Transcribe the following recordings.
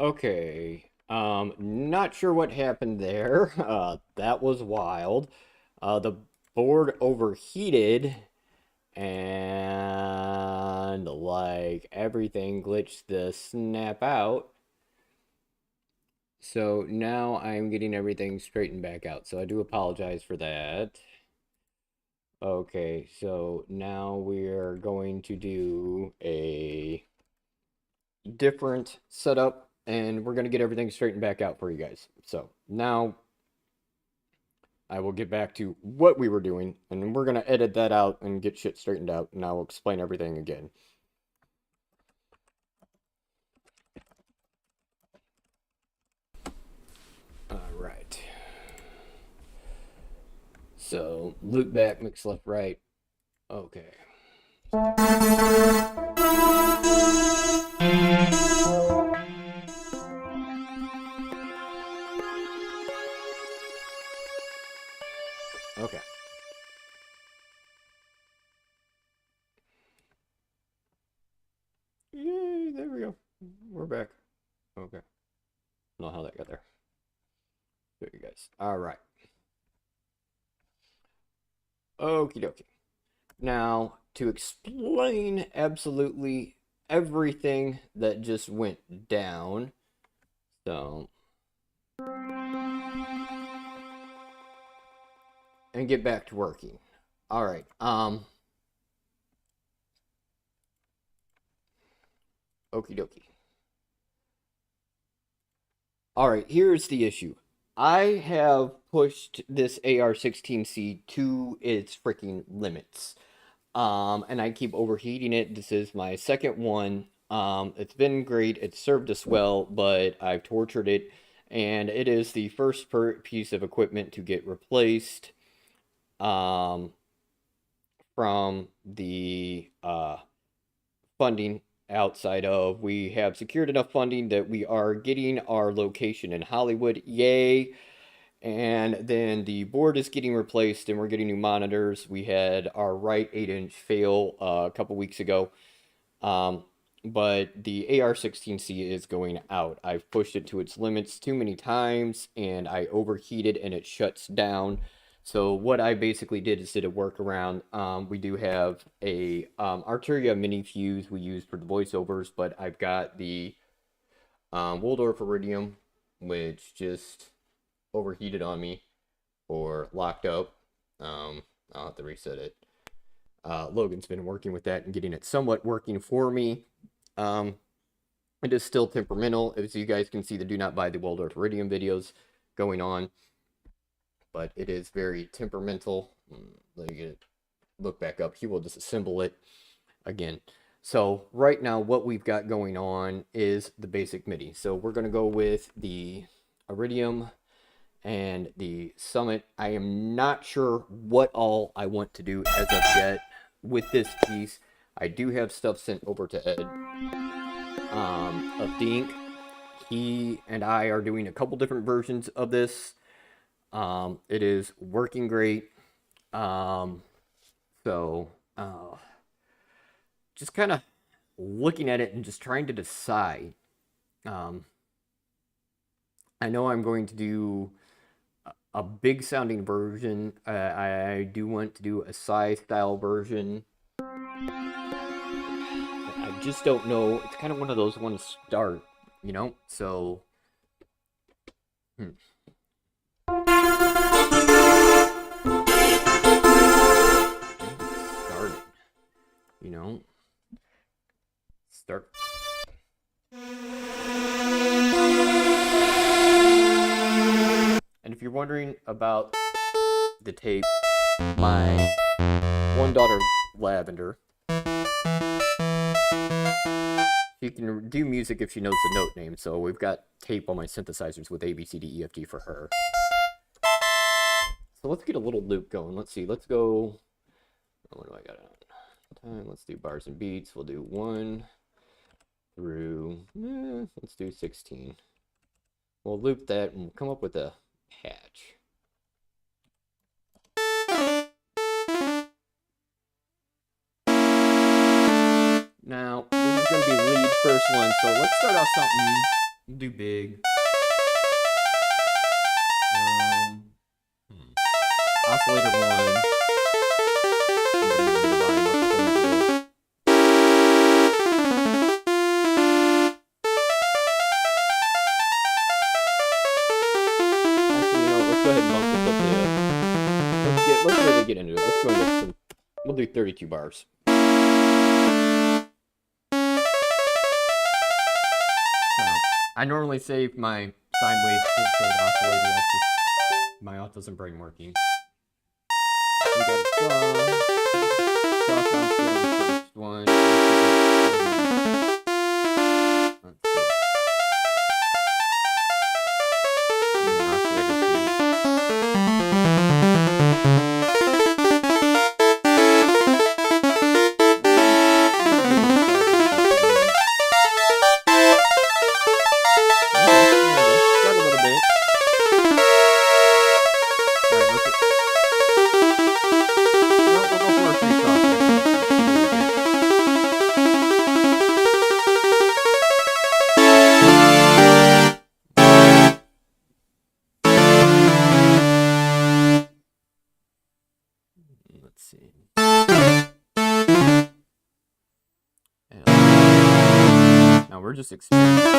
Okay. Not sure what happened there. That was wild. The board overheated and like everything glitched the snap out. So now I'm getting everything straightened back out. So I do apologize for that. Okay, so now we're going to do a different setup and we're going to get everything straightened back out for you guys. So now I will get back to what we were doing and we're going to edit that out and get shit straightened out and I'll explain everything again. All right. So loop back, mix left, right. Okay. Okay. Yay, there we go. We're back. Okay. I don't know how that got there. There you guys. All right. Okie dokie. Now, to explain absolutely everything that just went down, so, and get back to working. All right. Okie dokie. All right, here's the issue. I have pushed this AR-16C to its freaking limits. And I keep overheating it. This is my second one. It's been great. It's served us well, but I've tortured it. And it is the first piece of equipment to get replaced from the funding outside of. We have secured enough funding that we are getting our location in Hollywood. Yay! And then the board is getting replaced and we're getting new monitors. We had our right 8-inch fail a couple weeks ago. But the AR-16C is going out. I've pushed it to its limits too many times and I overheated and it shuts down. So what I basically did is did a workaround. We do have a Arturia mini fuse we use for the voiceovers, but I've got the Waldorf Iridium, which just overheated on me or locked up. I'll have to reset it. Logan's been working with that and getting it somewhat working for me. It is still temperamental. As you guys can see, the do not buy the Waldorf Iridium videos going on. But it is very temperamental. Let me get it, look back up. He will disassemble it again. So right now what we've got going on is the basic MIDI. So we're going to go with the Iridium and the Summit. I am not sure what all I want to do as of yet with this piece. I do have stuff sent over to Ed of Dink. He and I are doing a couple different versions of this. It is working great. Just kind of looking at it and just trying to decide. I know I'm going to do a big sounding version. I do want to do a Psy style version. I just don't know. It's kind of one of those ones to start, you know? So, started, you know? Start. And if you're wondering about the tape, my one daughter, Lavender, she can do music if she knows the note name. So we've got tape on my synthesizers with A, B, C, D, E, F, G for her. So let's get a little loop going. Let's see. Let's go. What do I got on time? Let's do bars and beats. We'll do 1 through, let's do 16. We'll loop that and we'll come up with a patch. Now, this is going to be lead first one, so let's start off something We'll do big. Oscillator 1. Let's really get into it. Let's go into some. We'll do 32 bars. I normally save my sine waves for the oscillator. That's just my autism brain working. We got a saw. Saw sounds good on the first one. Let's see. And then oscillator 2. Let's see. Now we're just experimenting.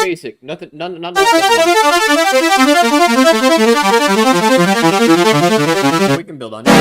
Basic, nothing, none of that. We can build on it.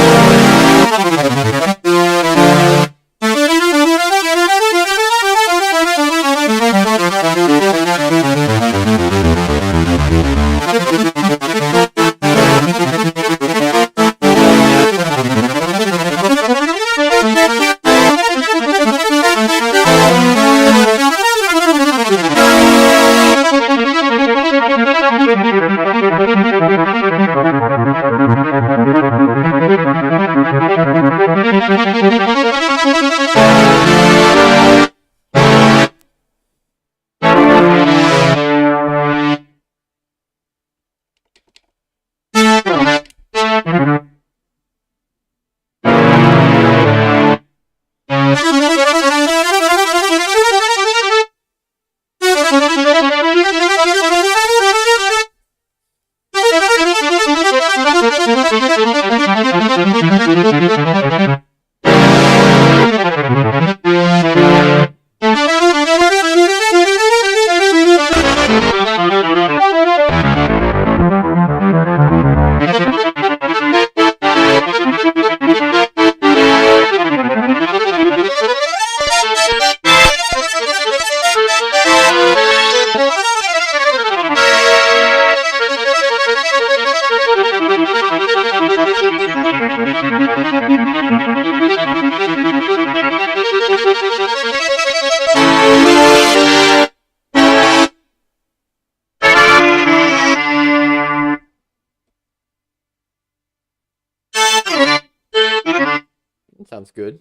Sounds good.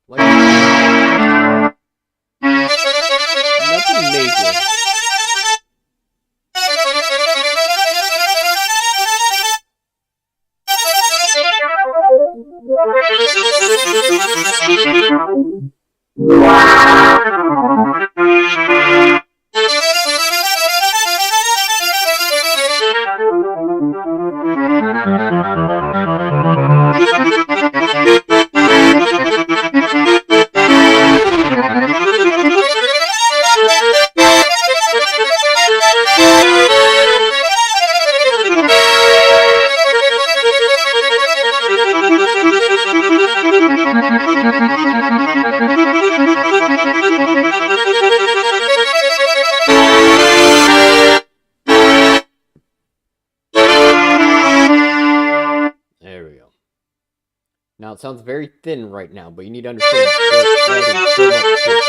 Like, nothing major. sounds very thin right now, but you need to understand we're adding so much to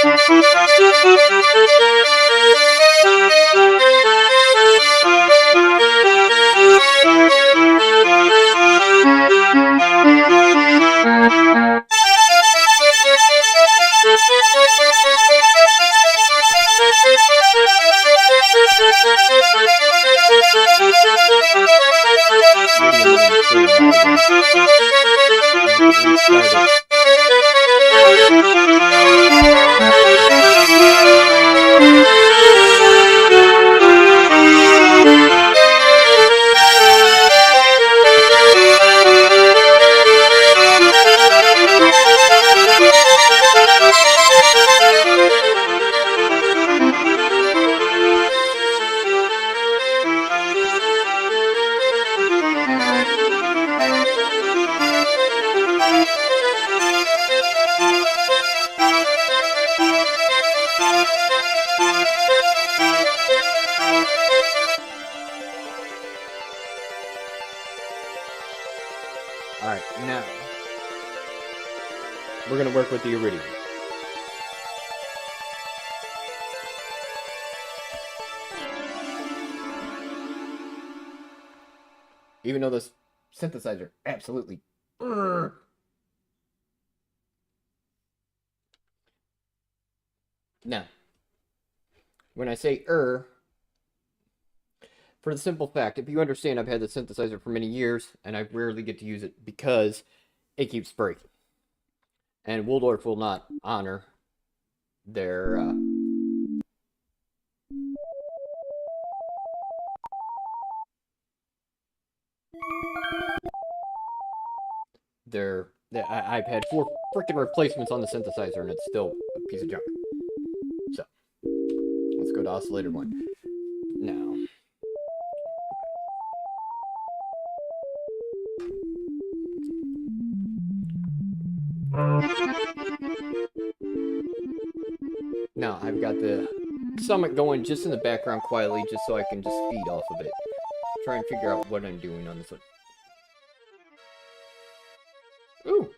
Alright, now we're going to work with the iridium. Even though this synthesizer absolutely... Now, when I say for the simple fact, if you understand, I've had the synthesizer for many years, and I rarely get to use it because it keeps breaking. And Waldorf will not honor their I've had 4 freaking replacements on the synthesizer, and it's still a piece of junk. So, let's go to oscillator 1. Now, I've got the summit going just in the background quietly, just so I can just feed off of it. Try and figure out what I'm doing on this one. Ooh.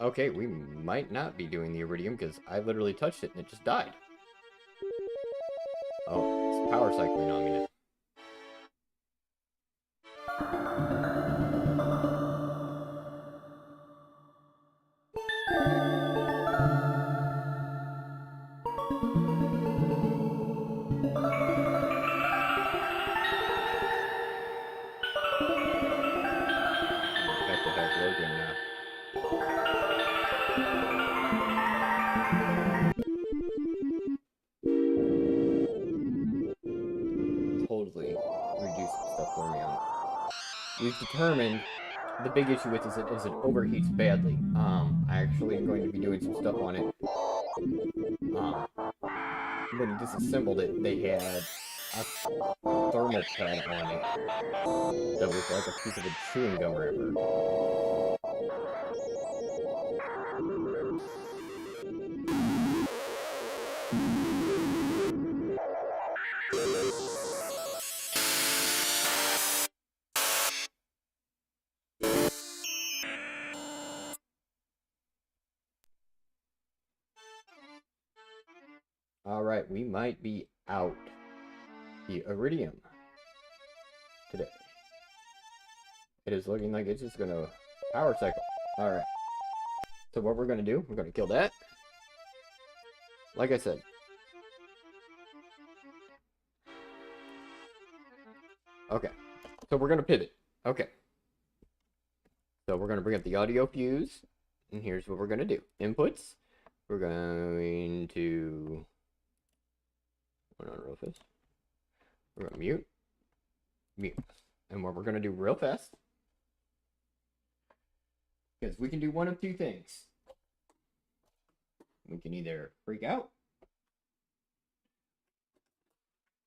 Okay, we might not be doing the iridium because I literally touched it and it just died. Oh, it's power cycling on me now. Totally reduce stuff for me on it. We've determined the big issue with this is it overheats badly. I actually am going to be doing some stuff on it. When he disassembled it, they had a thermal pad on it that was like a piece of a chewing gum wrapper. Alright, we might be out the iridium today. It is looking like it's just gonna power cycle. Alright. So what we're gonna do, we're gonna kill that. Like I said. Okay. So we're gonna pivot. Okay. So we're gonna bring up the audio fuse. And here's what we're gonna do. Inputs. We're going to... Hold on real fast. We're gonna mute. Mute. And what we're gonna do real fast, because we can do one of 2 things. We can either freak out,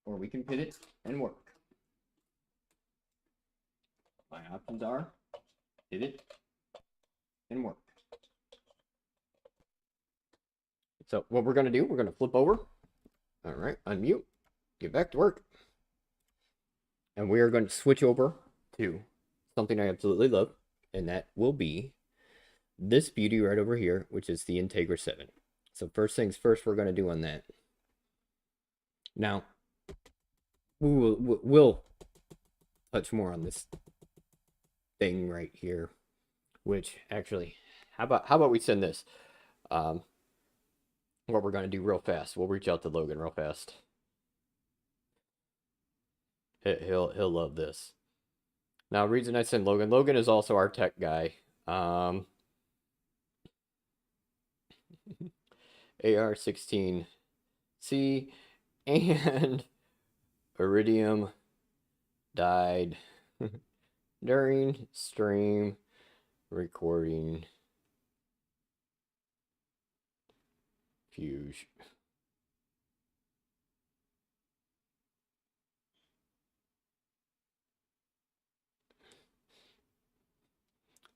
or we can pivot and work. My options are pivot and work. So what we're gonna do, we're gonna flip over. All right, unmute, get back to work. And we are going to switch over to something I absolutely love, and that will be this beauty right over here, which is the Integra 7. So first things first, we're going to do on that. Now, we'll touch more on this thing right here, which actually, how about we send this? What we're going to do real fast. We'll reach out to Logan real fast. He'll love this. Now, reason I send Logan is also our tech guy. AR16C and Iridium died during stream recording Fugue.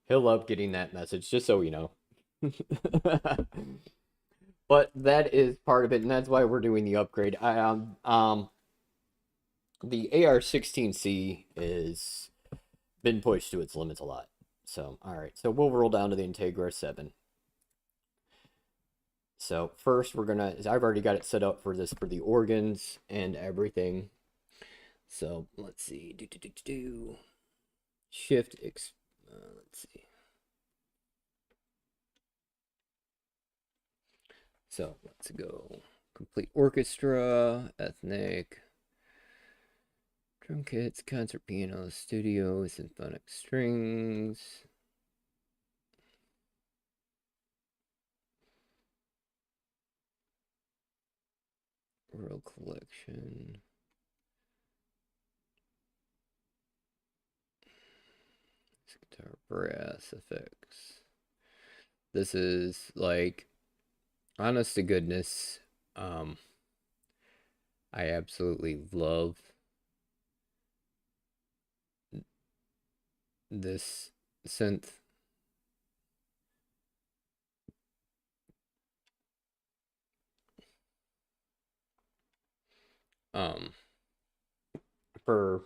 He'll love getting that message, just so you know. But that is part of it, and that's why we're doing the upgrade. The AR16C is been pushed to its limits a lot. So, all right. So we'll roll down to the Integra 7. So first we're gonna, I've already got it set up for this, for the organs and everything. So let's see, shift, let's see. So let's go complete orchestra, ethnic, drum kits, concert piano, studio, symphonic strings. World collection. Guitar, brass effects. This is like, honest to goodness, I absolutely love this synth. For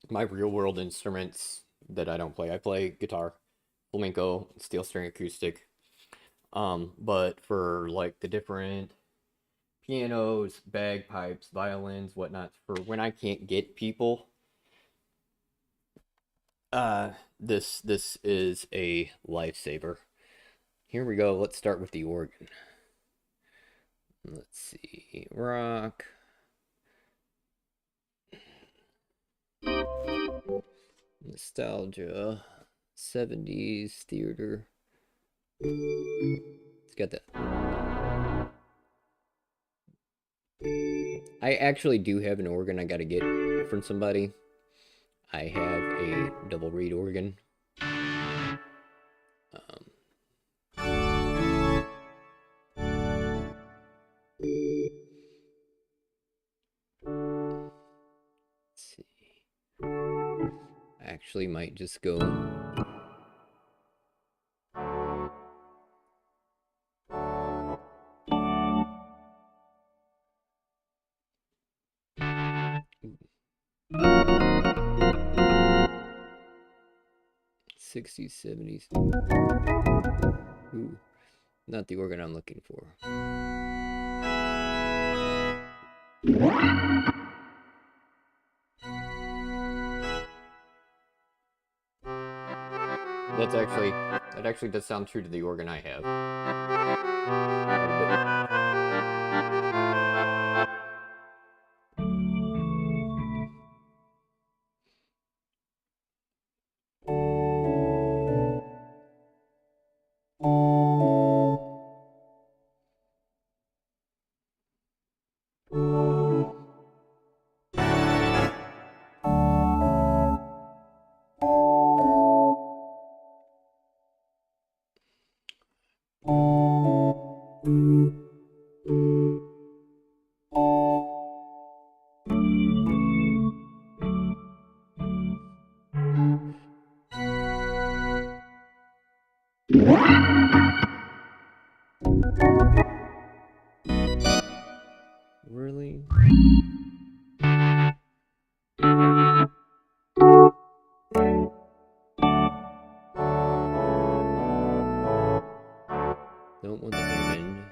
my real world instruments that I don't play, I play guitar, flamenco, steel string acoustic. But for like the different pianos, bagpipes, violins, whatnot, for when I can't get people, this is a lifesaver. Here we go. Let's start with the organ. Let's see, rock. Nostalgia, 70s theater. It's got that. I actually do have an organ I gotta get from somebody. I have a double reed organ. Let's see. I actually might just go. '60s, '70s. Ooh, not the organ I'm looking for. That actually does sound true to the organ I have. Really? Don't want the Hammond.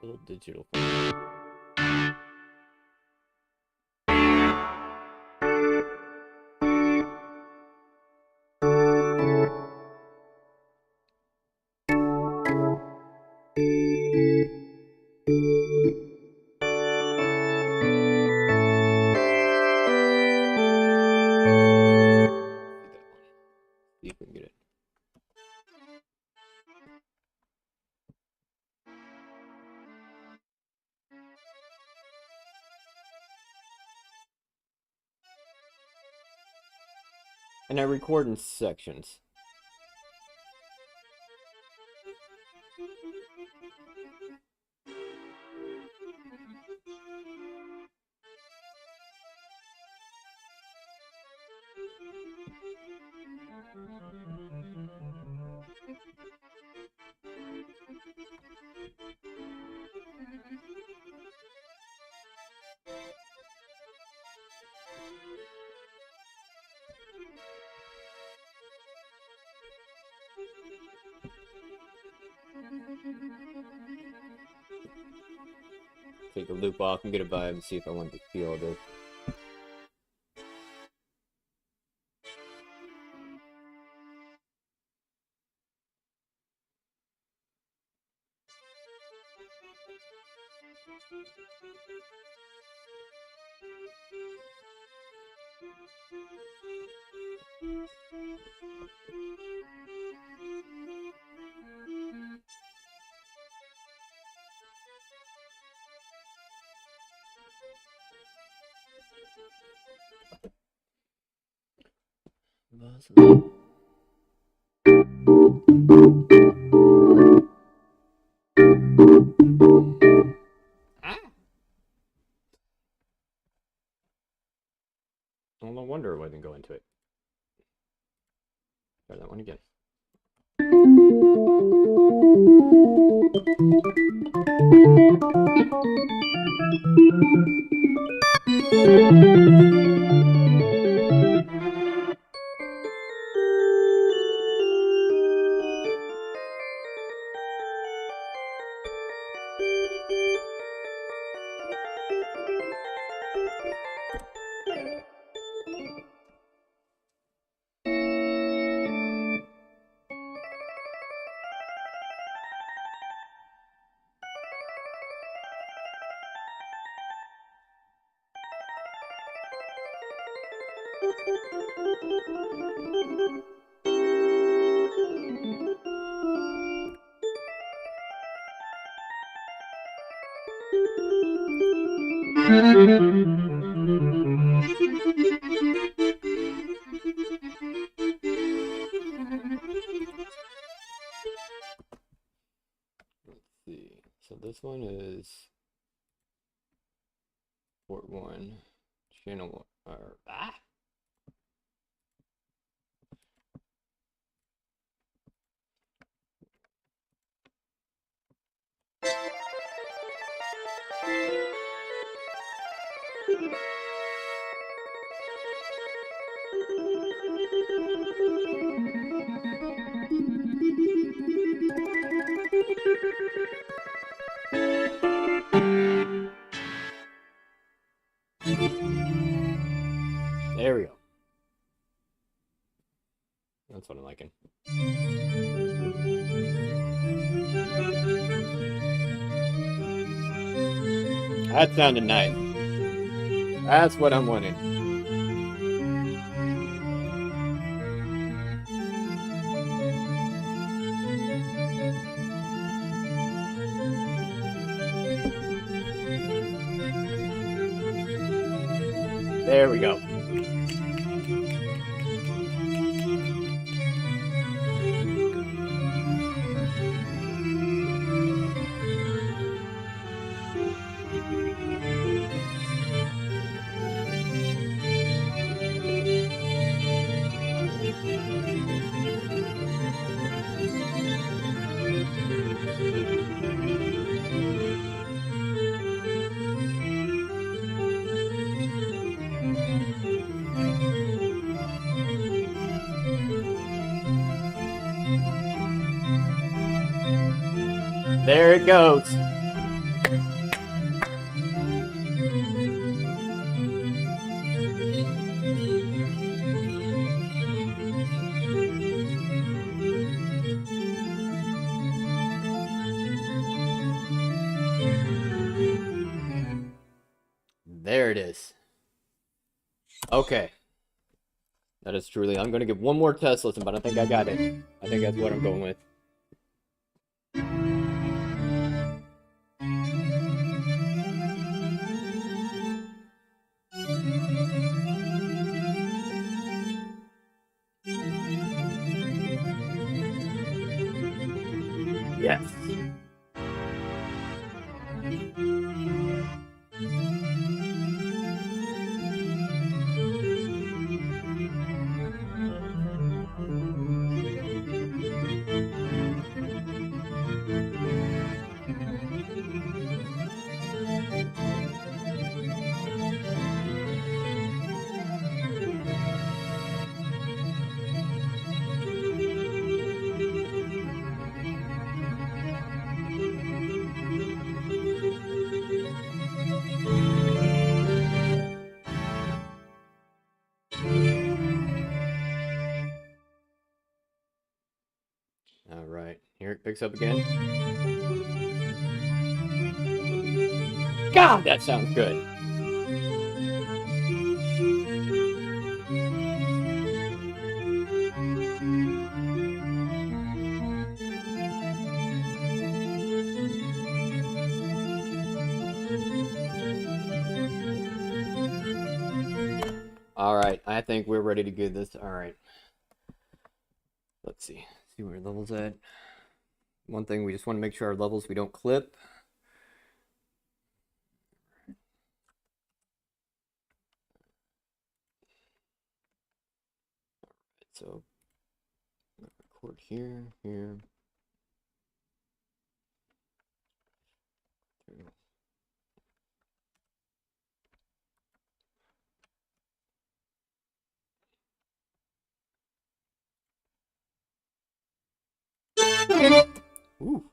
Little digital phone. See if we can get it. And I record in sections. Take a loop off and get a vibe and see if I want the feel of it. Well, no wonder I didn't go into it. Try that one again. Let's see. So this one is port 1, channel 1, or There we go. That's what I'm liking. That sounded nice. That's what I'm wanting. There we go. There it goes. There it is. Okay. That is truly. I'm going to give one more test listen, but I think I got it. I think that's what I'm going with. Yes. All right. Here it picks up again. God, that sounds good. All right. I think we're ready to get this. All right. Let's see. See where level's at. One thing, we just want to make sure our levels, we don't clip. So, record here, here. Ooh.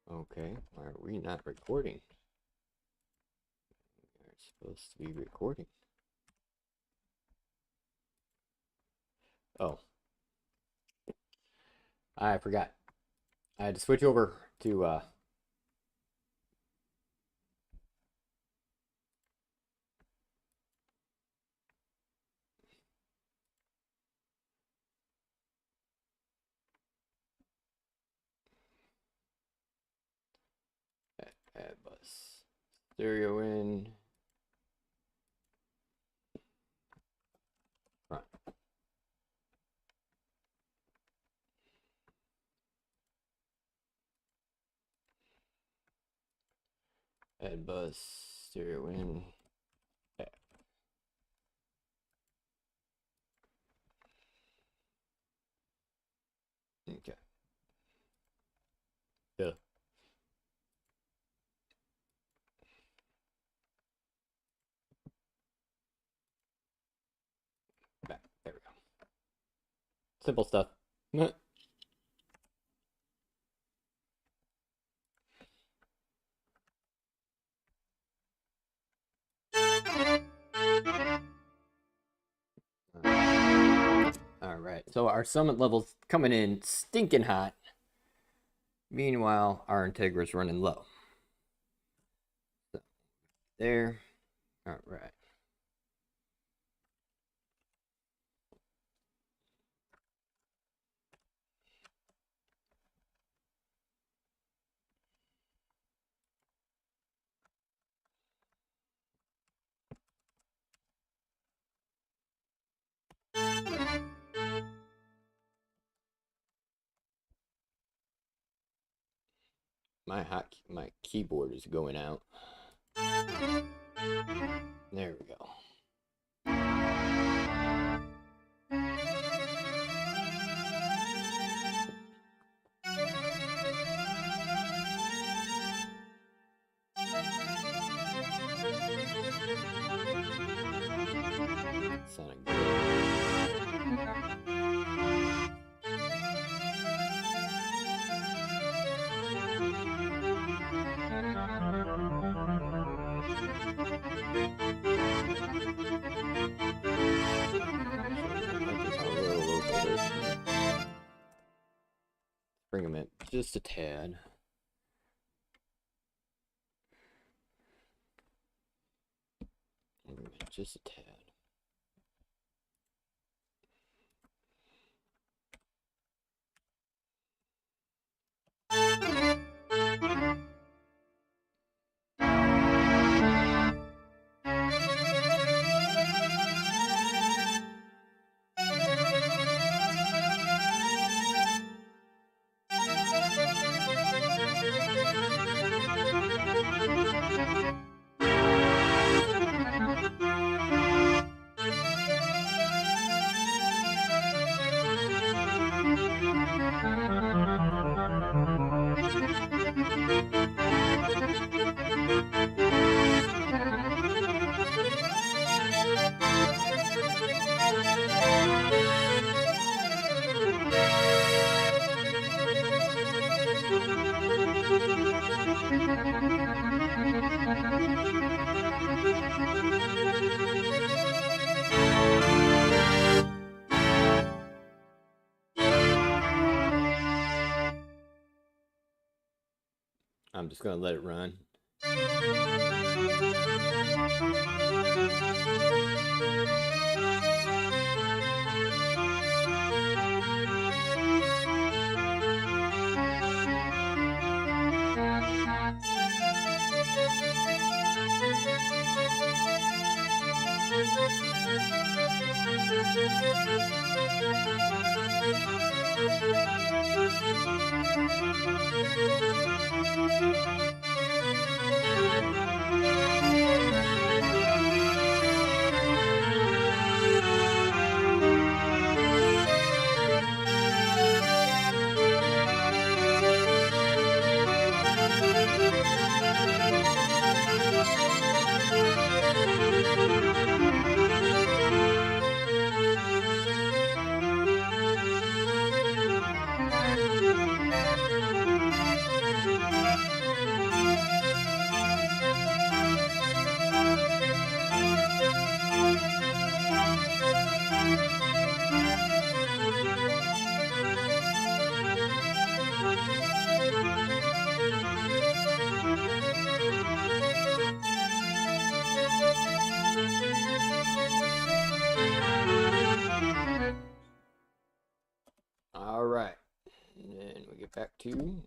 Okay, why are we not recording? We're supposed to be recording. Oh. I forgot. I had to switch over to add bus. Stereo in. Front. Add bus. Stereo in. Back. Okay. Yeah. Back. There we go. Simple stuff. right, so our summit level's coming in stinking hot. Meanwhile, our Integra's running low. So, there. All right. My keyboard is going out. There we go. Sounding good. Bring them in just a tad. Just a tad. I'm just gonna let it run. All right, and then we get back to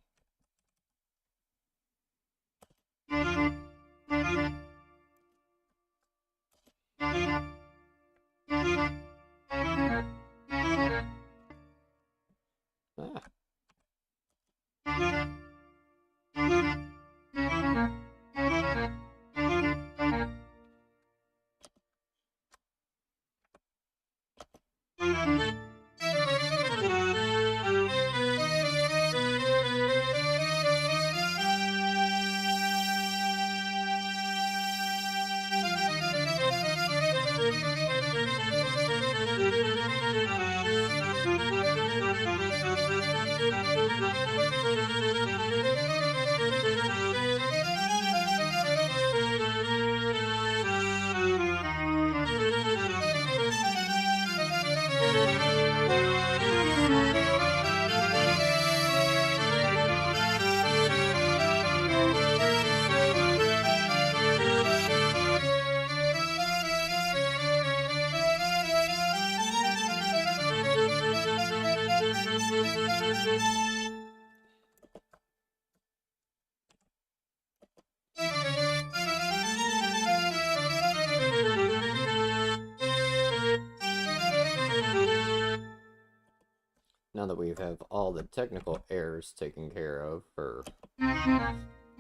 now that we have all the technical errors taken care of for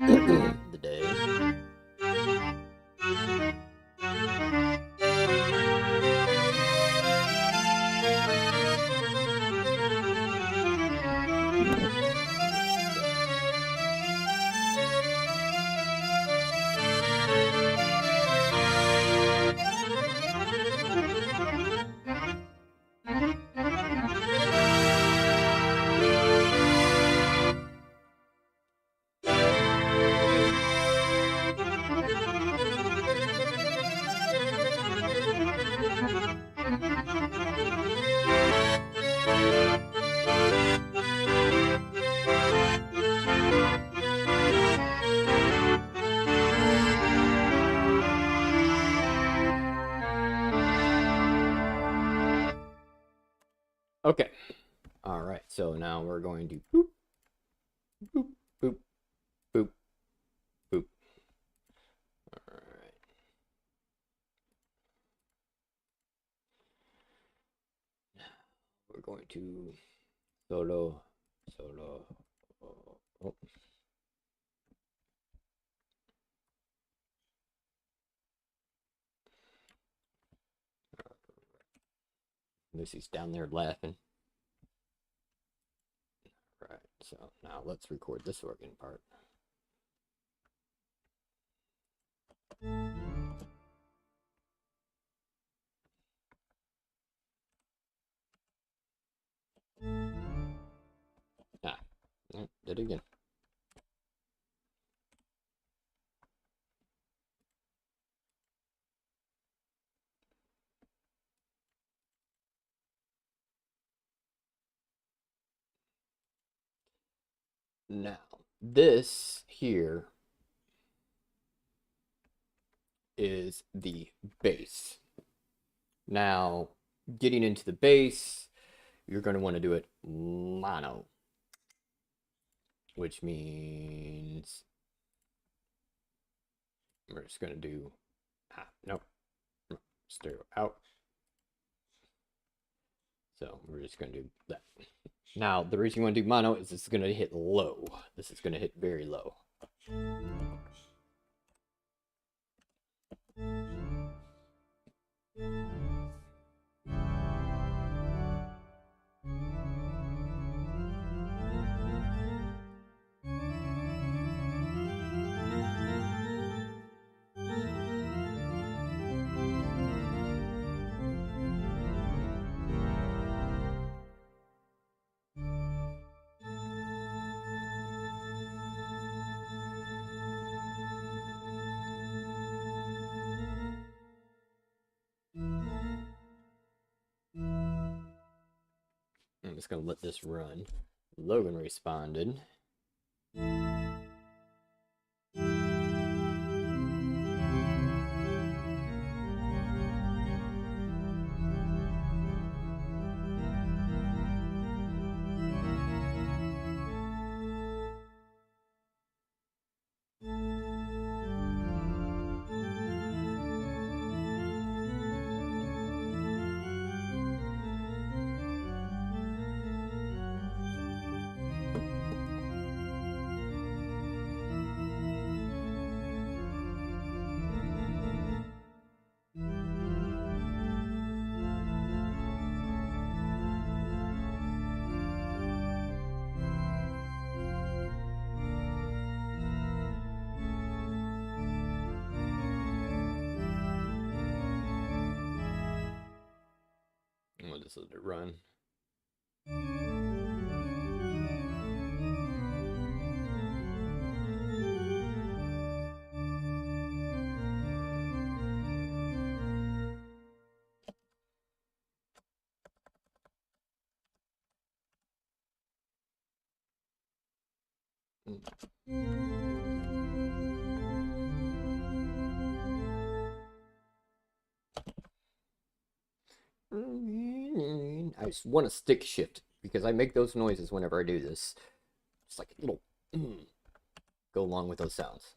the day. Okay. All right. So now we're going to boop, boop, boop, boop, boop. All right. Now we're going to solo. Oh. Lucy's down there laughing. Right, so now let's record this organ part. Did it again. Now, this here is the bass. Now, getting into the bass, you're going to want to do it mono, which means we're just going to do, nope, stereo out. So we're just going to do that. Now, the reason you want to do mono is it's going to hit low. This is going to hit very low. I'm just going to let this run. Logan responded. We'll just let it run. I just want to stick shift because I make those noises whenever I do this. Just like a little go along with those sounds.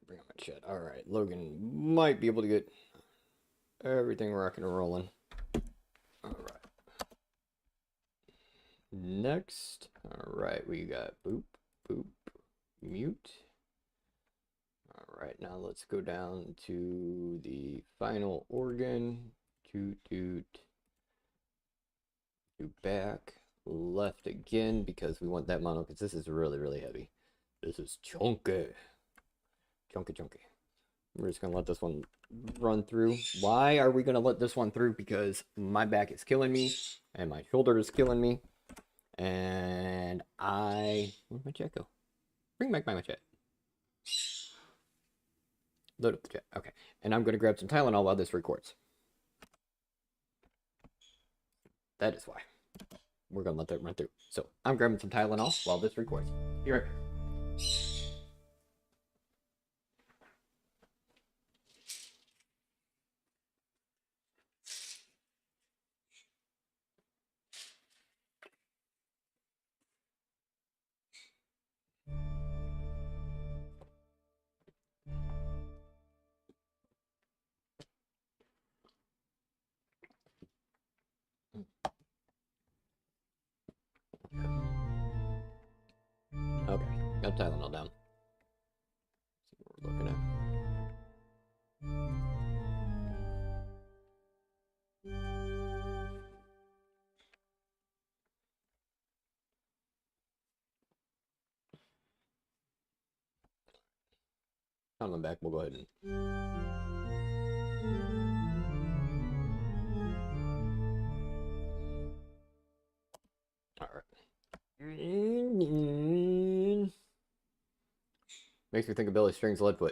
Bring up my chat. All right, Logan might be able to get everything rocking and rolling. All right. Next, all right, we got boop, boop, mute. All right, now let's go down to the final organ. Toot, toot. Do back, left again, because we want that mono, because this is really, really heavy. This is chunky. Chunky, chunky. We're just going to let this one run through. Why are we going to let this one through? Because my back is killing me, and my shoulder is killing me. And where'd my chat go? Bring back my chat. Load up the chat. Okay. And I'm going to grab some Tylenol while this records. That is why. We're going to let that run through. So I'm grabbing some Tylenol while this records. Be right back. Okay, got Tylenol down. See what we're looking at. Coming back, we'll go ahead and. All right. Makes me think of Billy Strings Leadfoot.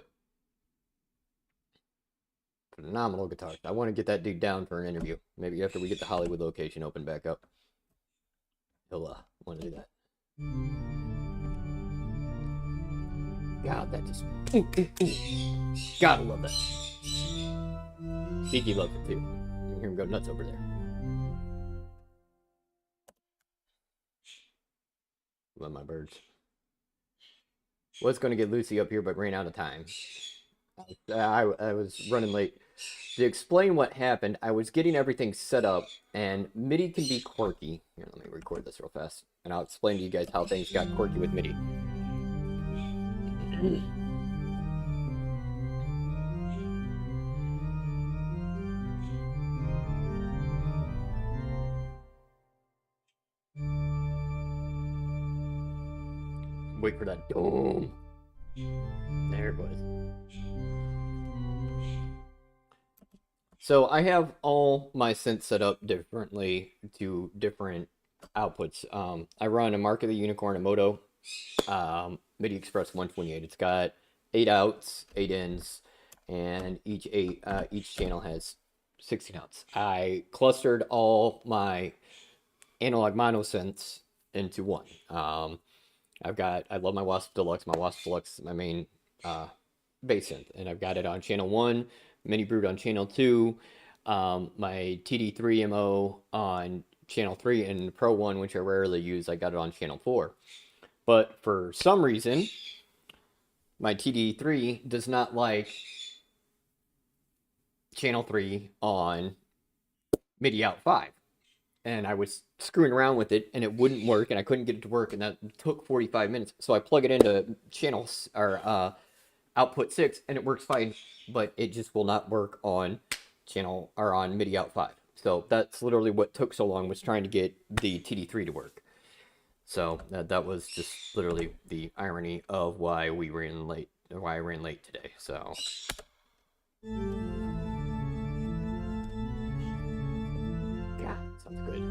Phenomenal guitar. I want to get that dude down for an interview. Maybe after we get the Hollywood location open back up. He'll want to do that. God, that just. Gotta love that. Beaky loves it too. You can hear him go nuts over there. Love my birds. Was going to get Lucy up here, but ran out of time. I was running late. To explain what happened, I was getting everything set up, and MIDI can be quirky. Here, let me record this real fast, and I'll explain to you guys how things got quirky with MIDI. Wait for that. Boom. There it was. So I have all my synths set up differently to different outputs. I run a Mark of the Unicorn, a Moto, MIDI Express 128. It's got 8 outs, 8 ins, and each channel has 16 outs. I clustered all my analog mono synths into one. I love my Wasp Deluxe. My Wasp Deluxe is my main bass synth, and I've got it on channel 1, Mini Brute on channel 2, my TD3 MO on channel 3, and Pro 1, which I rarely use, I got it on channel 4. But for some reason, my TD3 does not like channel 3 on MIDI out 5. And I was screwing around with it, and it wouldn't work, and I couldn't get it to work, and that took 45 minutes. So I plug it into channels, or output 6, and it works fine, but it just will not work on channel, or on MIDI out 5. So that's literally what took so long, was trying to get the TD3 to work. So that was just literally the irony of why we ran late, or why I ran late today. So God, sounds good.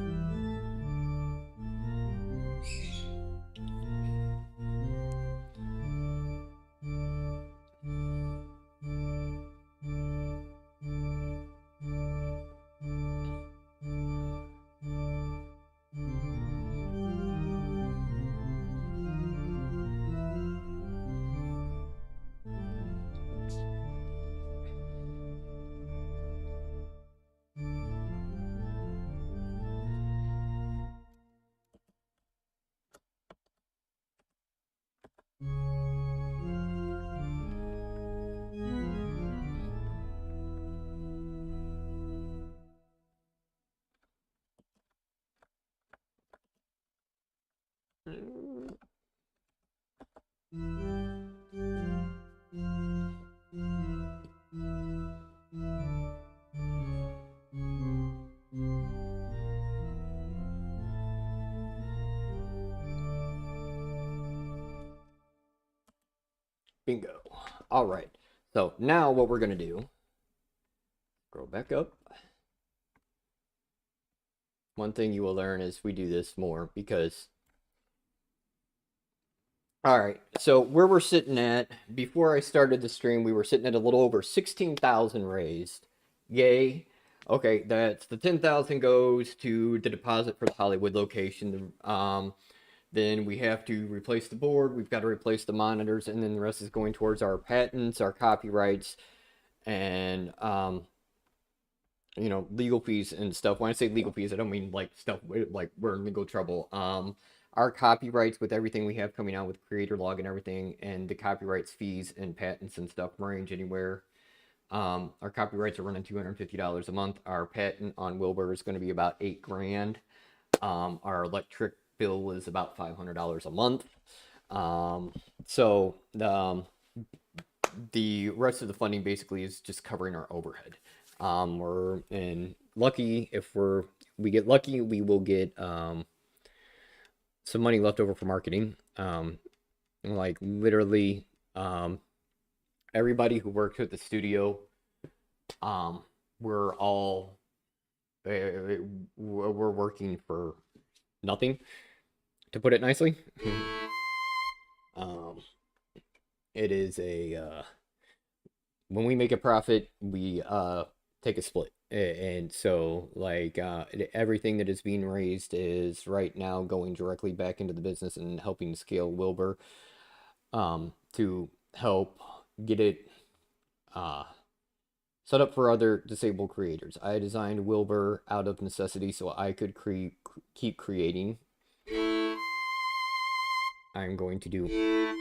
Bingo. All right. So now what we're going to do, scroll back up. One thing you will learn is we do this more because, all right, so where we're sitting at, before I started the stream, we were sitting at a little over 16,000 raised. Yay. Okay, that's the 10,000 goes to the deposit for the Hollywood location. Then we have to replace the board, we've got to replace the monitors, and then the rest is going towards our patents, our copyrights, and you know, legal fees and stuff. When I say legal fees, I don't mean like stuff like we're in legal trouble. Our copyrights with everything we have coming out with creator log and everything, and the copyrights fees and patents and stuff range anywhere. Our copyrights are running $250 a month. Our patent on Wilbur is going to be about $8,000. Our electric bill is about $500 a month. So the rest of the funding basically is just covering our overhead. We're and lucky if we get lucky, we will get some money left over for marketing. Like literally, everybody who works at the studio, we're all we're working for nothing, to put it nicely. It is a when we make a profit, we take a split. And so like everything that is being raised is right now going directly back into the business and helping scale Wilbur, to help get it set up for other disabled creators. I designed Wilbur out of necessity so I could keep creating. I'm going to do, I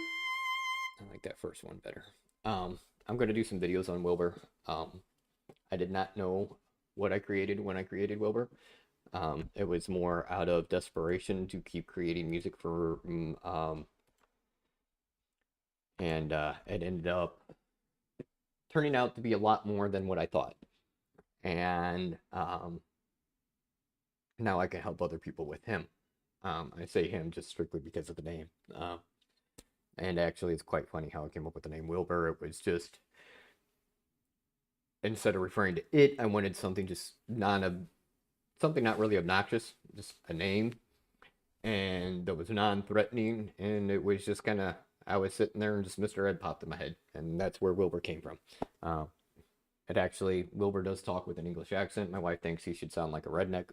like that first one better. I'm going to do some videos on Wilbur. I did not know what I created when I created Wilbur. It was more out of desperation to keep creating music for, and it ended up turning out to be a lot more than what I thought. And now I can help other people with him. I say him just strictly because of the name. And actually, it's quite funny how I came up with the name Wilbur. It was just, instead of referring to it, I wanted something just something not really obnoxious, just a name, and that was non-threatening, and it was just kind of, I was sitting there and just Mr. Ed popped in my head, and that's where Wilbur came from. It actually, Wilbur does talk with an English accent. My wife thinks he should sound like a redneck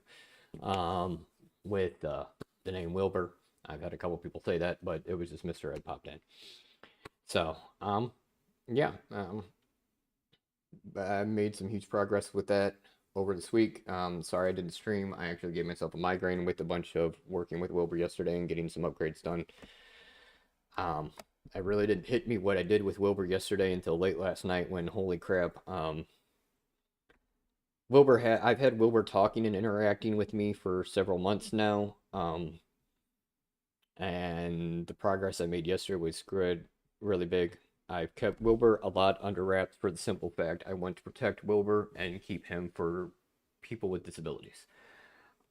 with the name Wilbur. I've had a couple people say that, but it was just Mr. Ed popped in. So, yeah, I made some huge progress with that over this week. Sorry I didn't stream. I actually gave myself a migraine with a bunch of working with Wilbur yesterday and getting some upgrades done. It really didn't hit me what I did with Wilbur yesterday until late last night when, holy crap, I've had Wilbur talking and interacting with me for several months now. And the progress I made yesterday was good, really big. I've kept Wilbur a lot under wraps for the simple fact I want to protect Wilbur and keep him for people with disabilities.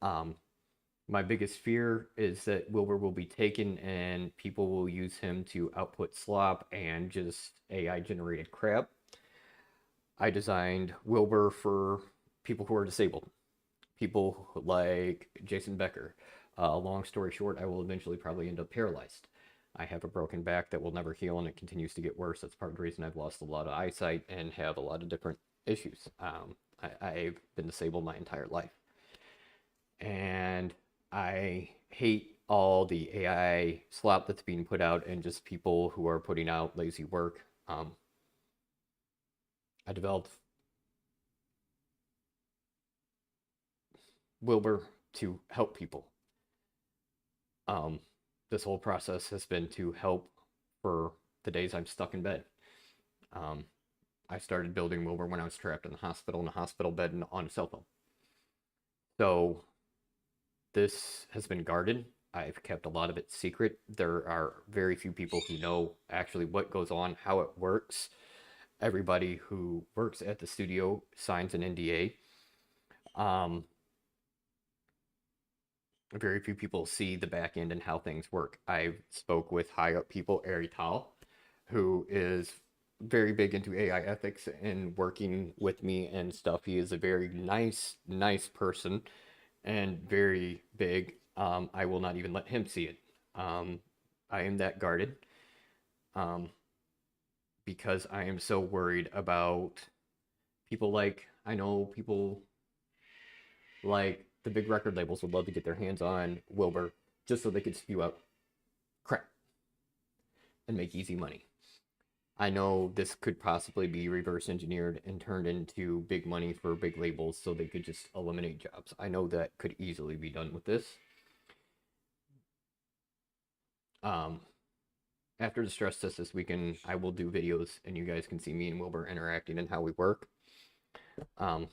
My biggest fear is that Wilbur will be taken and people will use him to output slop and just AI generated crap. I designed Wilbur for people who are disabled, people like Jason Becker. Long story short, I will eventually probably end up paralyzed. I have a broken back that will never heal and it continues to get worse. That's part of the reason I've lost a lot of eyesight and have a lot of different issues. I've been disabled my entire life. And I hate all the AI slop that's being put out and just people who are putting out lazy work. I developed Wilbur to help people. This whole process has been to help for the days I'm stuck in bed. I started building Wilbur when I was trapped in a hospital bed and on a cell phone. So this has been guarded. I've kept a lot of it secret. There are very few people who know actually what goes on, how it works. Everybody who works at the studio signs an NDA. Very few people see the back end and how things work. I've spoke with high up people, Arital, who is very big into AI ethics and working with me and stuff. He is a very nice person and very big. I will not even let him see it. Um, I am that guarded um, because I am so worried about people like, I know people like the big record labels would love to get their hands on Wilbur just so they could spew out crap and make easy money. I know this could possibly be reverse engineered and turned into big money for big labels so they could just eliminate jobs. I know that could easily be done with this. Um, After the stress test this weekend, I will do videos and you guys can see me and Wilbur interacting and how we work. Um,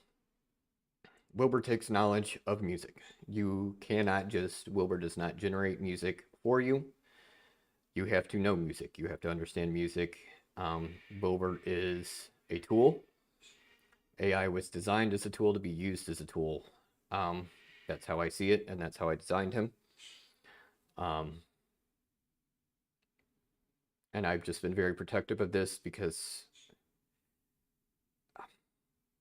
Wilbur takes knowledge of music. You cannot just, Wilbur does not generate music for you. You have to know music. You have to understand music. Wilbur is a tool. AI was designed as a tool to be used as a tool. Um, that's how I see it, and that's how I designed him. Um, and I've just been very protective of this because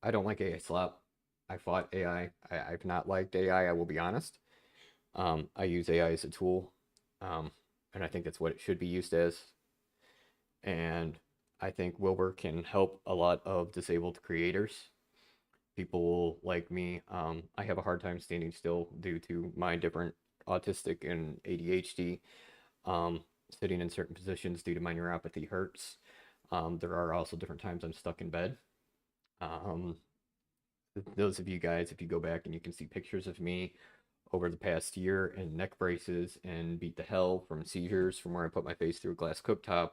I don't like AI slop. I fought AI. I've not liked AI, I will be honest. I use AI as a tool, um, and I think that's what it should be used as. And I think Wilbur can help a lot of disabled creators. People like me, I have a hard time standing still due to my different autistic and ADHD. Um, Sitting in certain positions due to my neuropathy hurts. There are also different times I'm stuck in bed. Um, those of you guys, if you go back and you can see pictures of me over the past year in neck braces and beat the hell from seizures from where I put my face through a glass cooktop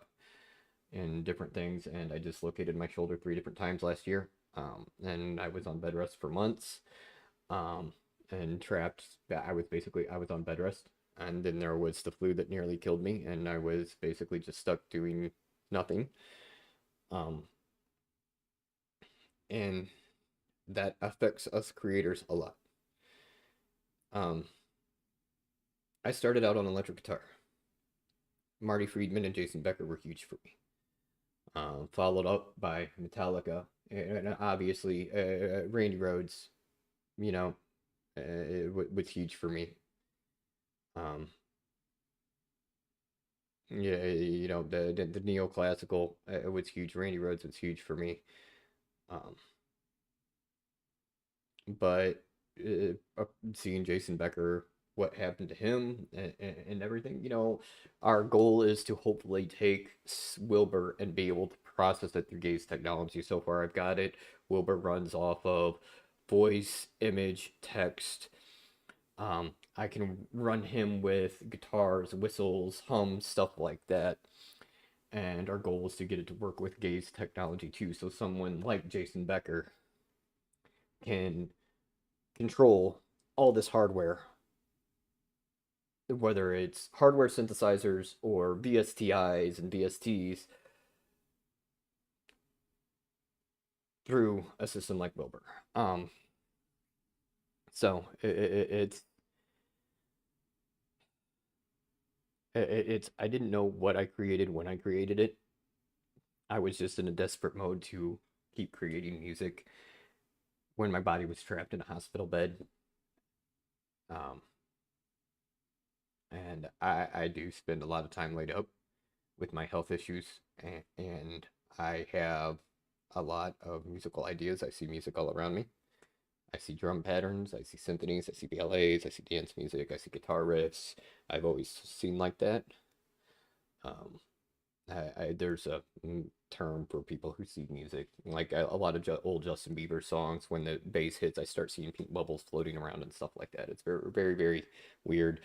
and different things, and I dislocated my shoulder 3 different times last year. And I was on bed rest for months, um, and trapped. I was on bed rest, and then there was the flu that nearly killed me, and I was basically just stuck doing nothing. Um, and that affects us creators a lot. Um, I started out on electric guitar. Marty Friedman and Jason Becker were huge for me. Followed up by Metallica, and obviously Randy Rhoads, you know, was huge for me. Um, yeah, the neoclassical was huge. Randy Rhoads was huge for me. Um, but seeing Jason Becker, what happened to him and everything, our goal is to hopefully take Wilbur and be able to process it through Gaze technology. So far, I've got it. Wilbur runs off of voice, image, text. I can run him with guitars, whistles, hums, stuff like that. And our goal is to get it to work with Gaze technology too. So someone like Jason Becker can control all this hardware, whether it's hardware synthesizers or VSTIs and VSTs, through a system like Wilbur. So it's I didn't know what I created when I created it. I was just in a desperate mode to keep creating music when my body was trapped in a hospital bed. Um, and I do spend a lot of time laid up with my health issues, and I have a lot of musical ideas. I see music all around me. I see drum patterns, I see symphonies, I see BLAs, I see dance music, I see guitar riffs. I've always seen like that. Um, there's a term for people who see music, like a lot of old Justin Bieber songs. When the bass hits, I start seeing pink bubbles floating around and stuff like that. It's very weird.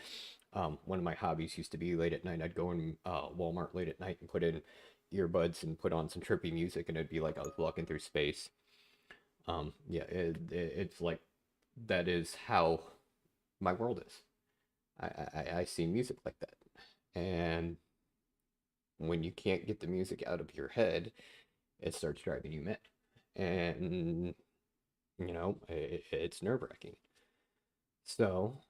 One of my hobbies used to be late at night. I'd go in Walmart late at night and put in earbuds and put on some trippy music, and it'd be like I was walking through space. Yeah, it's like that is how my world is. I see music like that, and when you can't get the music out of your head, it starts driving you mad, and it's nerve-wracking. So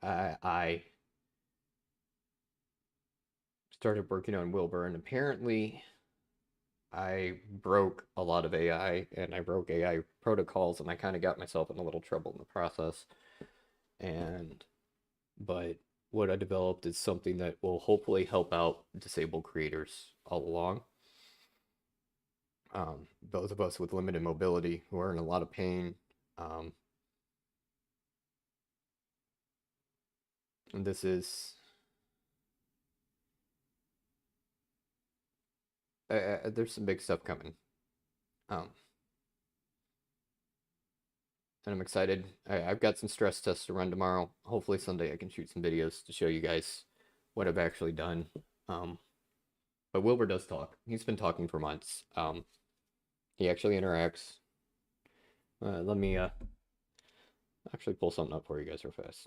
I started working on Wilbur, and apparently I broke a lot of AI, and I broke AI protocols, and I kind of got myself in a little trouble in the process. And but what I developed is something that will hopefully help out disabled creators all along. Those of us with limited mobility who are in a lot of pain. And this is there's some big stuff coming. Um, and I'm excited. I've got some stress tests to run tomorrow. Hopefully Sunday I can shoot some videos to show you guys what I've actually done. But Wilbur does talk. He's been talking for months. He actually interacts. Let me actually pull something up for you guys real fast.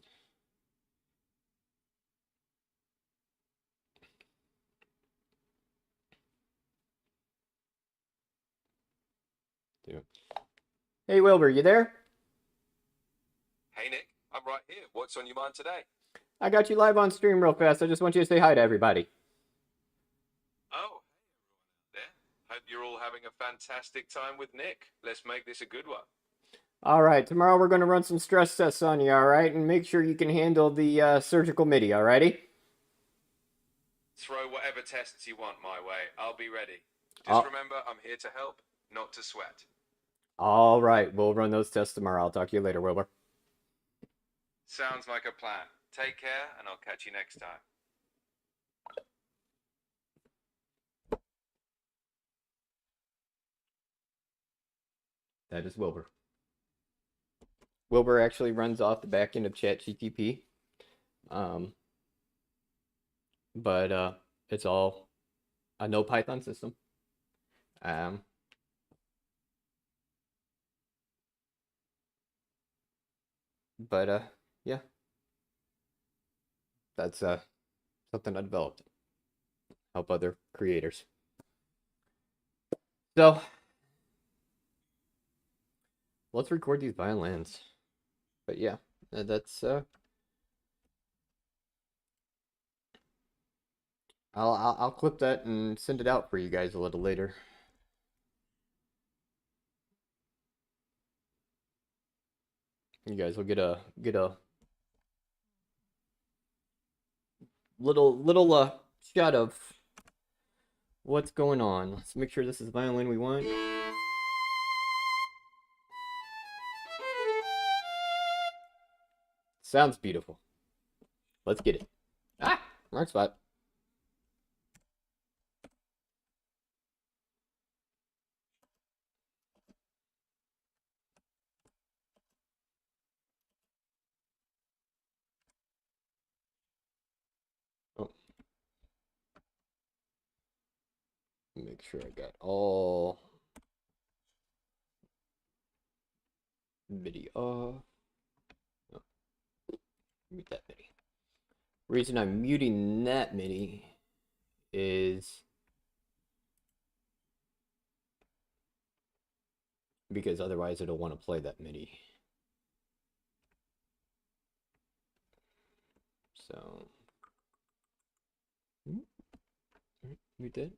Hey Wilbur, you there? Hey Nick, I'm right here. What's on your mind today? I got you live on stream real fast. I just want you to say hi to everybody. Oh, hey everyone out there. Hope you're all having a fantastic time with Nick. Let's make this a good one. All right, tomorrow we're going to run some stress tests on you, all right? And make sure you can handle the surgical MIDI, all righty? Throw whatever tests you want my way. I'll be ready. Just remember, I'm here to help, not to sweat. All right, we'll run those tests tomorrow. I'll talk to you later, Wilbur. Sounds like a plan. Take care, and I'll catch you next time. That is Wilbur. Wilbur actually runs off the back end of ChatGTP. But it's all a no Python system. Yeah, that's something I developed. Help other creators. So let's record these violins. But yeah, that's I'll clip that and send it out for you guys a little later. You guys will get a little shot of what's going on. Let's make sure this is the violin we want. Sounds beautiful. Let's get it. Ah, wrong spot. Oh. Make sure I got all MIDI off. Oh. Mute that MIDI. Reason I'm muting that MIDI is because otherwise it'll want to play that MIDI. So mute that.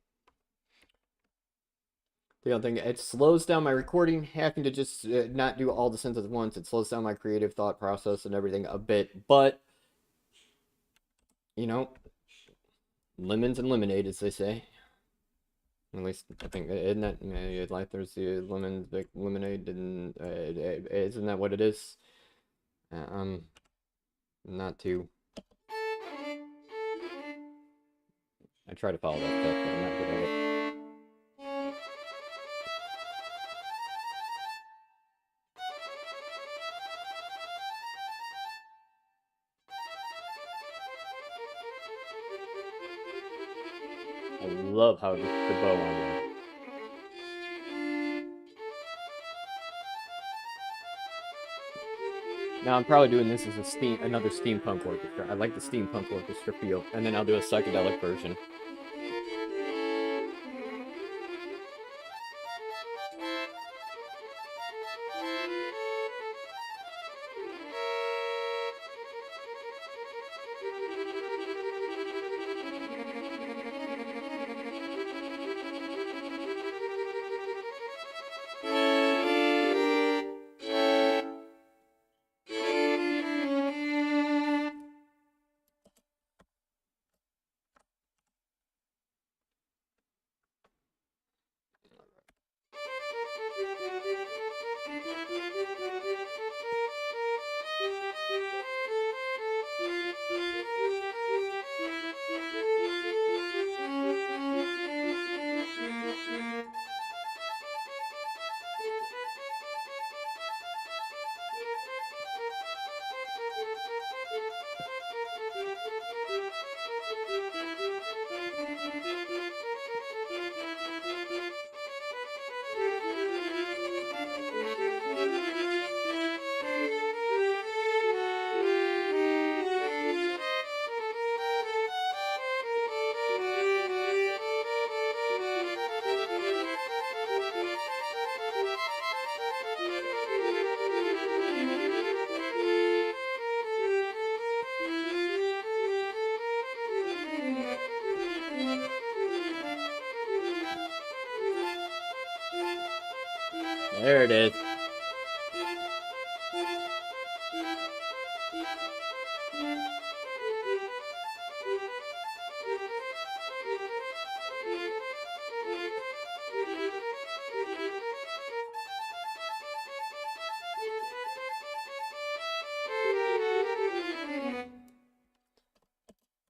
The other thing, it slows down my recording, having to just not do all the synths at once. It slows down my creative thought process and everything a bit, but you know, lemons and lemonade, as they say. At least I think, isn't that like there's the lemons, big lemonade, and isn't that what it is? Not too. I try to follow that stuff, but I'm not good at it. I love how the bow on there. Now I'm probably doing this as another steampunk orchestra. I like the steampunk orchestra feel, and then I'll do a psychedelic version. There it is.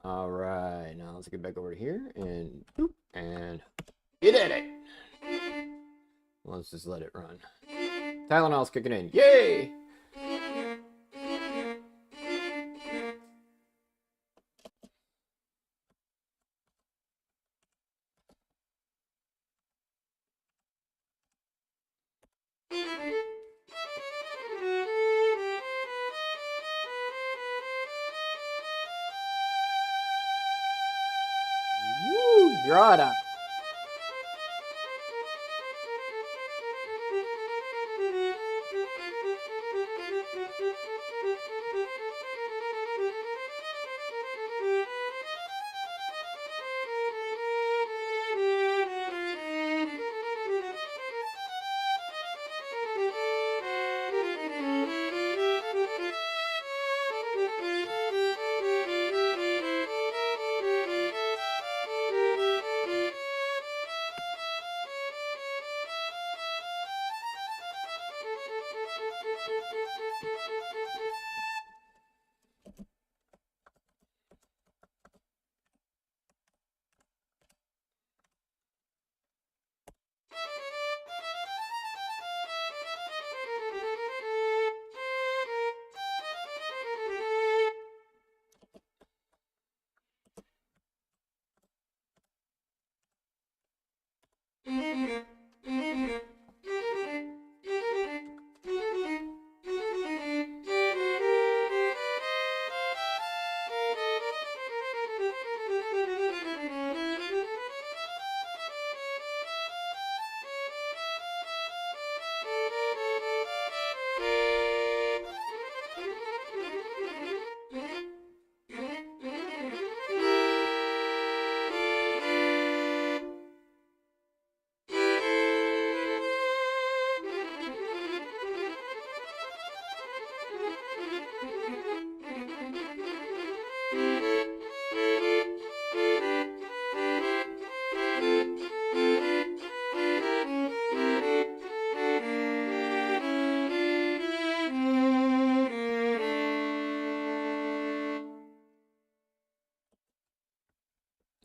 All right, now let's get back over here and boop, and get at it. Let's just let it run. Tylenol's kicking in. Yay! Woo! Draw it out.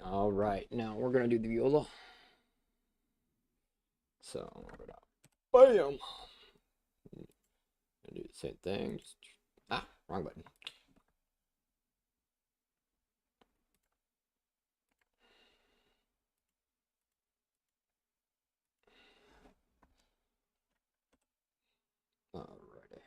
All right, now we're gonna do the viola. So we're gonna bam. Do the same thing. Just wrong button. Alrighty.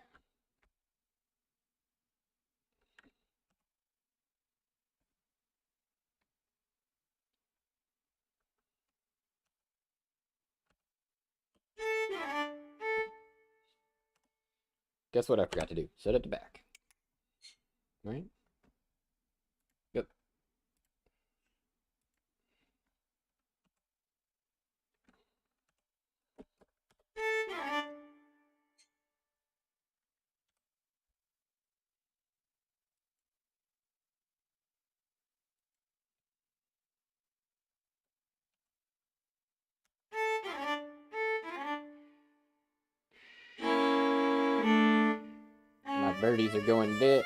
Guess what I forgot to do? Set it to back. Right? Yep. My birdies are going dead.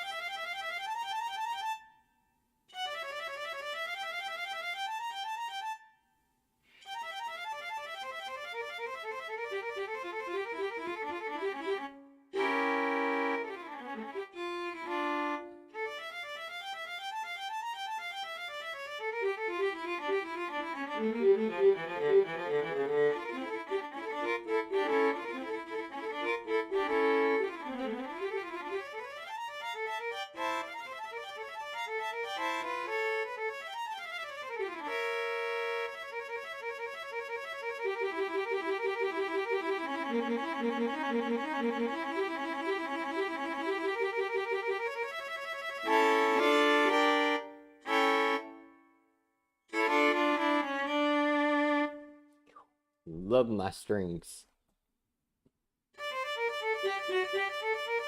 Love my strings.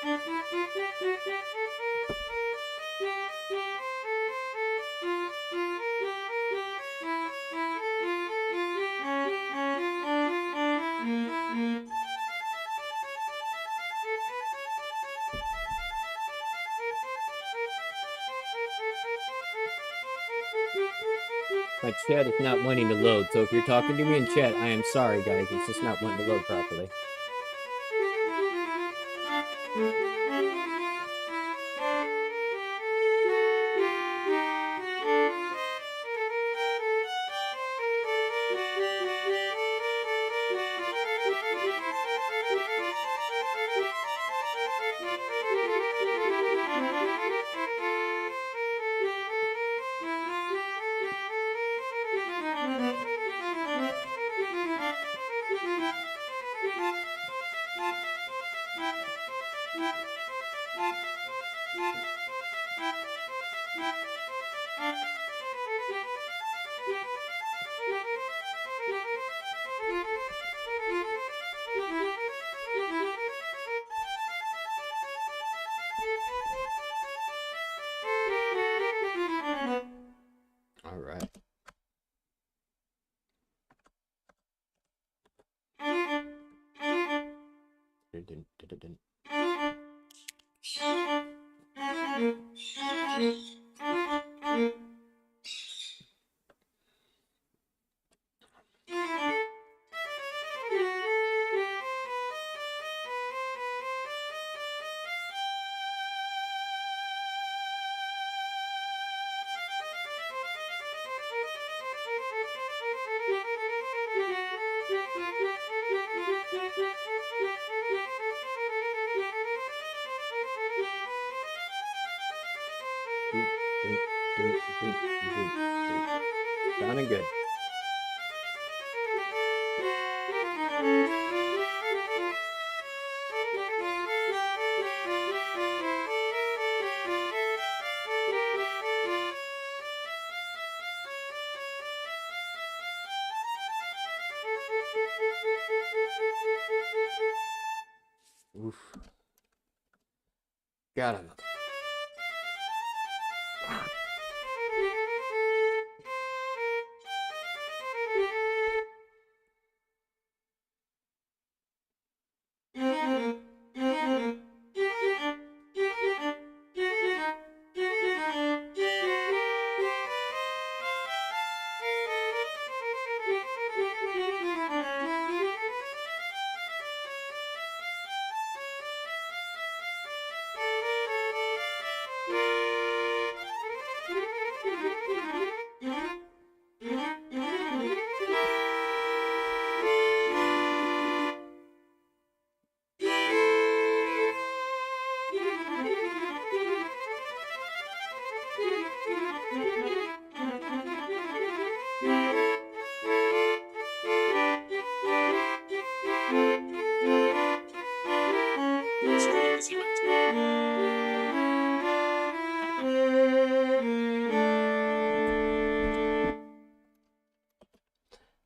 My chat is not wanting to load, so if you're talking to me in chat, I am sorry, guys. It's just not wanting to load properly. All right. Sounding good. Oof. Got him.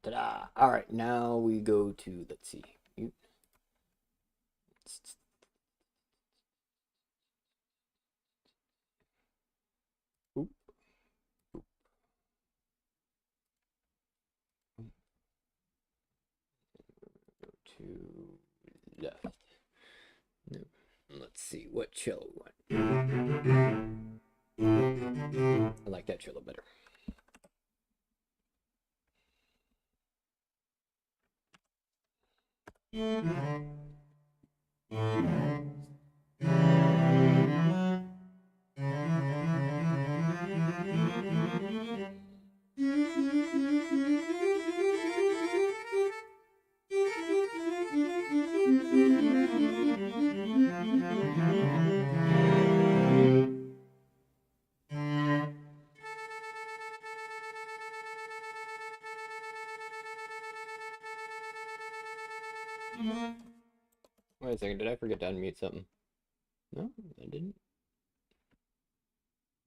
Ta-da! All right, now we go to, let's see. Oop. Oop. Go to left. No. Let's see what cello we want. I like that cello better. Wait a second, did I forget to unmute something? No, I didn't.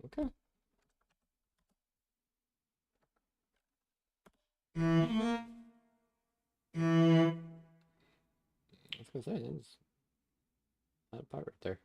Okay. I was gonna say this. Not a part right there.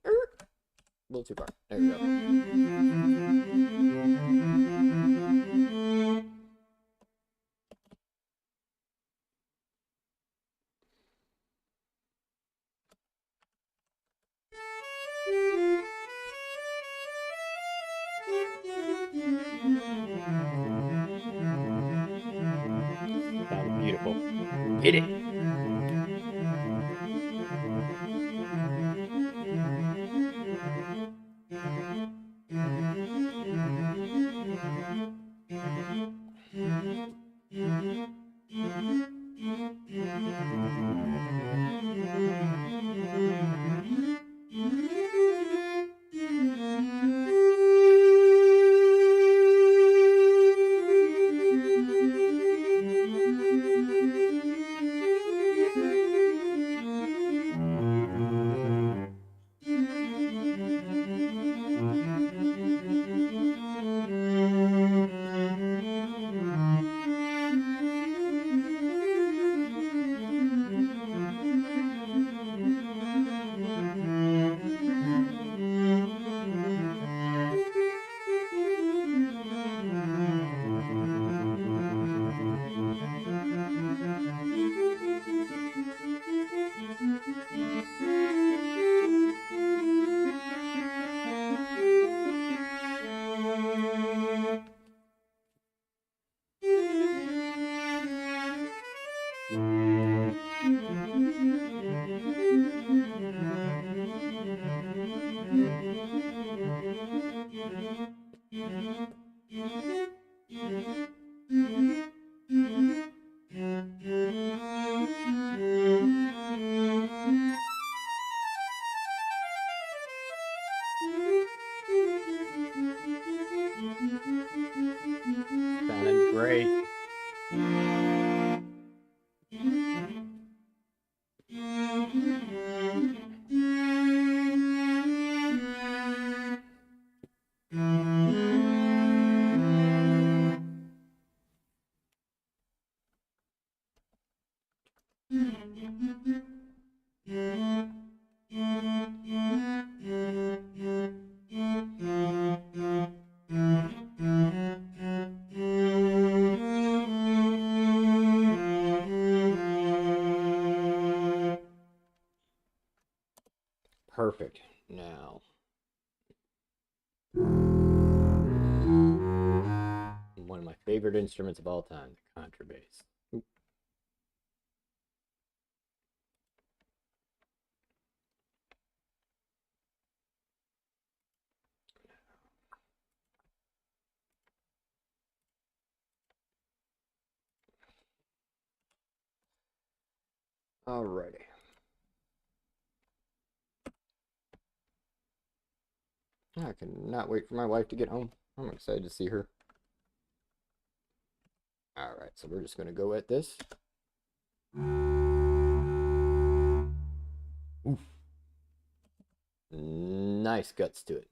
Alright. A little too far. There we go. Sounds beautiful. Hit it. Sounded great. Perfect. Now, one of my favorite instruments of all time, the contrabass. Alrighty. I cannot wait for my wife to get home. I'm excited to see her. Alright, so we're just going to go at this. Oof. Nice guts to it.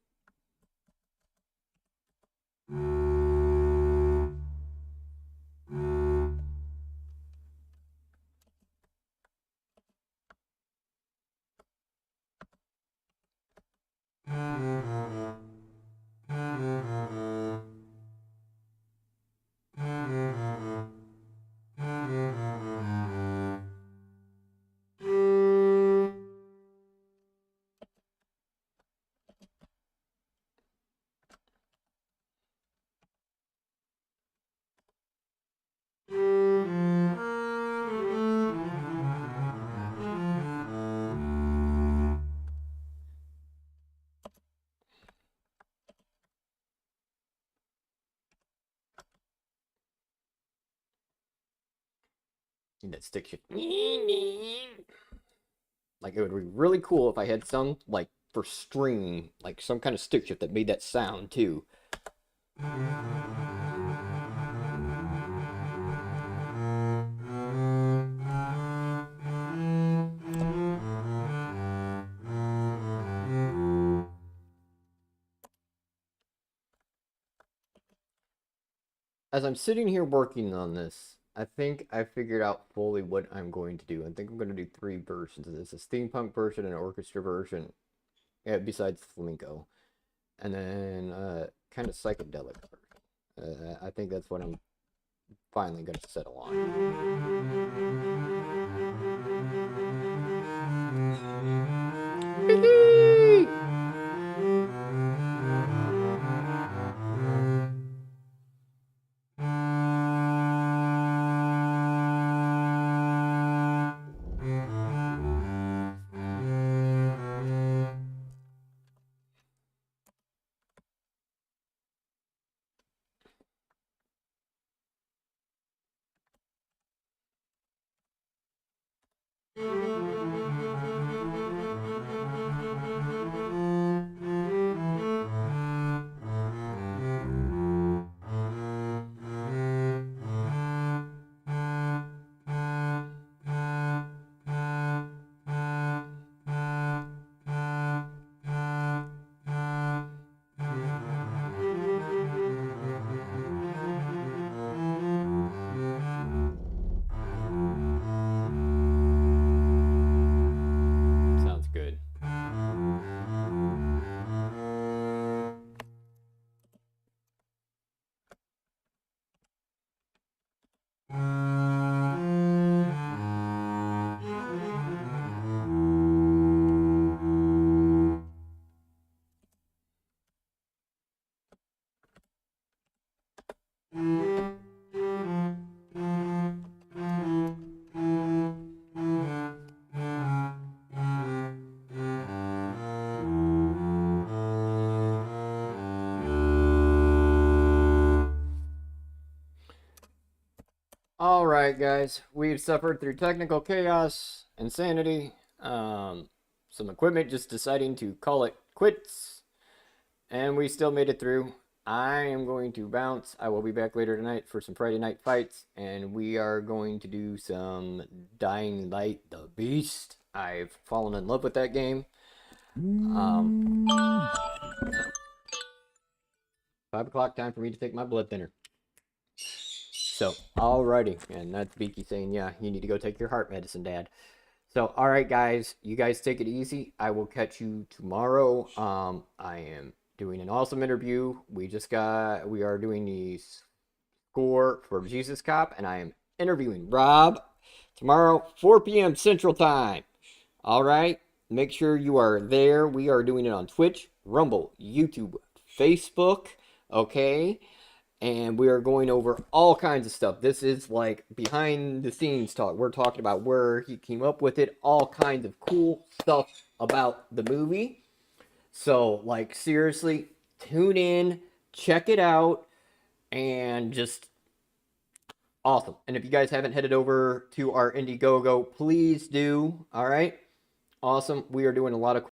Need that stick shift. Like, it would be really cool if I had some, like, for string, like some kind of stick shift that made that sound too. As I'm sitting here working on this, I think I figured out fully what I'm going to do. I think I'm going to do three versions of this: a steampunk version, an orchestra version, yeah, besides flamenco, and then kind of psychedelic version. I think that's what I'm finally going to settle on. Sounds good. All right, guys. We've suffered through technical chaos, insanity, some equipment just deciding to call it quits, and we still made it through. I am going to bounce. I will be back later tonight for some Friday night fights, and we are going to do some Dying Light the Beast. I've fallen in love with that game. 5 o'clock, time for me to take my blood thinner. So, alrighty, and that's Beaky saying, yeah, you need to go take your heart medicine, Dad. So, alright, guys, you guys take it easy. I will catch you tomorrow. I am doing an awesome interview. We are doing the score for Jesus Cop, and I am interviewing Rob tomorrow, 4 p.m. Central Time. Alright, make sure you are there. We are doing it on Twitch, Rumble, YouTube, Facebook, okay? And we are going over all kinds of stuff. This is like behind the scenes talk. We're talking about where he came up with it, all kinds of cool stuff about the movie. So, like, seriously, tune in, check it out, and just awesome. And if you guys haven't headed over to our Indiegogo, please do. All right, awesome. We are doing a lot of